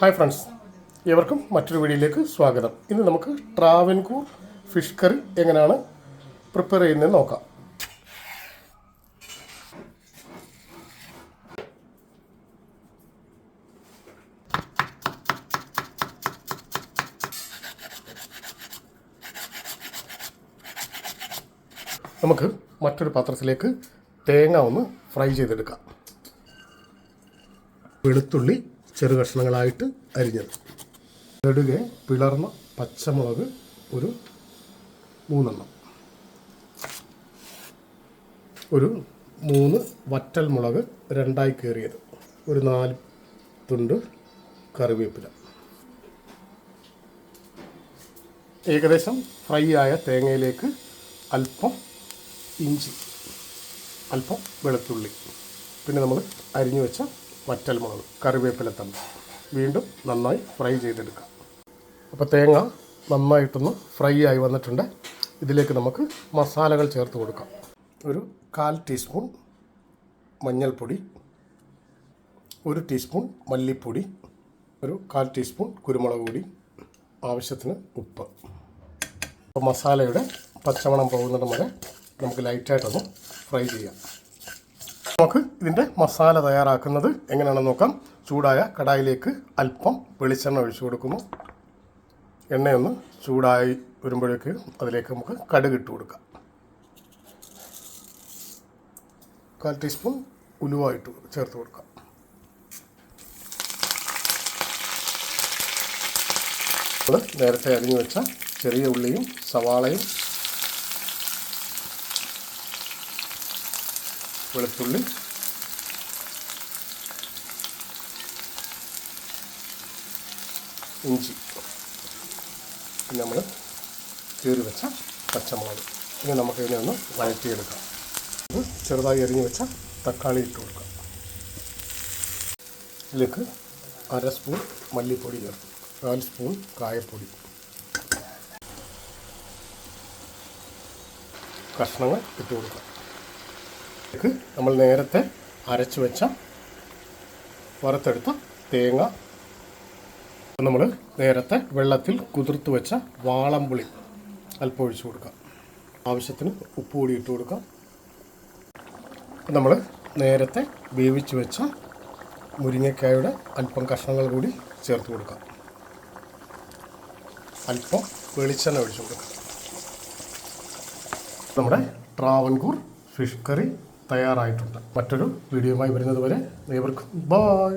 Hi friends, ഏവർക്കും മറ്റൊരു വീഡിയോയിലേക്ക് സ്വാഗതം. ഇന്ന് നമുക്ക് ട്രാവൻകൂർ ഫിഷ് കറി എങ്ങനെയാണ് പ്രിപ്പയർ ചെയ്യുന്നതെന്ന് നോക്കാം. നമുക്ക് മറ്റൊരു പാത്രത്തിലേക്ക് തേങ്ങ ഒന്ന് ഫ്രൈ ചെയ്തെടുക്കാം. വെളുത്തുള്ളി ചെറു കഷ്ണങ്ങളായിട്ട് അരിഞ്ഞത്, നെടുകെ പിളർന്ന പച്ചമുളക് ഒരു 3 ഒരു 3 വറ്റൽ മുളക് 2 കീറിയത്, ഒരു 4 തുണ്ട് കറിവേപ്പില. ഏകദേശം ഫ്രൈ ആയ തേങ്ങയിലേക്ക് അല്പം ഇഞ്ചി, അല്പം വെളുത്തുള്ളി, പിന്നെ നമ്മൾ അരിഞ്ഞു വെച്ച വറ്റൽ മുളക്, കറിവേപ്പില തമ്മിൽ വീണ്ടും നന്നായി ഫ്രൈ ചെയ്തെടുക്കാം. അപ്പോൾ തേങ്ങ നന്നായിട്ടൊന്ന് ഫ്രൈ ആയി വന്നിട്ടുണ്ട്. ഇതിലേക്ക് നമുക്ക് മസാലകൾ ചേർത്ത് കൊടുക്കാം. ഒരു 1/4 ടീസ്പൂൺ മഞ്ഞൾപ്പൊടി, 1 ടീസ്പൂൺ മല്ലിപ്പൊടി, ഒരു 1/4 ടീസ്പൂൺ കുരുമുളക് പൊടി, ആവശ്യത്തിന് ഉപ്പ്. അപ്പോൾ മസാലയുടെ പച്ചമണം പോകുന്നിടം വരെ നമുക്ക് ലൈറ്റായിട്ടൊന്ന് ഫ്രൈ ചെയ്യാം. നമുക്ക് ഇതിൻ്റെ മസാല തയ്യാറാക്കുന്നത് എങ്ങനെയാണെന്ന് നോക്കാം. ചൂടായ കടായിലേക്ക് അല്പം വെളിച്ചെണ്ണ ഒഴിച്ചു കൊടുക്കുന്നു. എണ്ണയൊന്ന് ചൂടായി വരുമ്പോഴേക്ക് അതിലേക്ക് നമുക്ക് കടുക് ഇട്ട് കൊടുക്കാം. 1/4 ടീസ്പൂൺ ഉലുവ ഇട്ട് ചേർത്ത് കൊടുക്കാം. നമ്മൾ നേരത്തെ അരിഞ്ഞു വെച്ച ചെറിയ ഉള്ളിയും സവാളയും വെളുത്തുള്ളി, ഇഞ്ചി, പിന്നെ നമ്മൾ കീറി വെച്ച പച്ചമുളക്, ഇനി നമുക്കിതിനെ ഒന്ന് വഴറ്റിയെടുക്കാം. ഇത് ചെറുതായി അരിഞ്ഞു വെച്ച തക്കാളി ഇട്ട് കൊടുക്കാം. ഇതിലേക്ക് 1/2 സ്പൂൺ മല്ലിപ്പൊടി ചേർത്ത്, 4 സ്പൂൺ കായപ്പൊടി, കഷ്ണങ്ങൾ ഇട്ട് കൊടുക്കാം. ഇതിലേക്ക് നമ്മൾ നേരത്തെ അരച്ചു വെച്ച വറുത്തെടുത്ത തേങ്ങ, നമ്മൾ നേരത്തെ വെള്ളത്തിൽ കുതിർത്ത് വെച്ച വാളംപുളി അല്പം ഒഴിച്ചു കൊടുക്കാം. ആവശ്യത്തിന് ഉപ്പ് കൂടി ഇട്ട് കൊടുക്കാം. നമ്മൾ നേരത്തെ വേവിച്ച് വെച്ച മുരിങ്ങക്കായുടെ അല്പം കഷ്ണങ്ങൾ കൂടി ചേർത്ത് കൊടുക്കാം. അല്പം വെളിച്ചെണ്ണ ഒഴിച്ചു കൊടുക്കാം. നമ്മുടെ ട്രാവൻകൂർ ഫിഷ് കറി തയ്യാറായിട്ടുണ്ട്. മറ്റൊരു വീഡിയോയുമായി വരുന്നത് വരെ ഏവർക്കും ബൈ.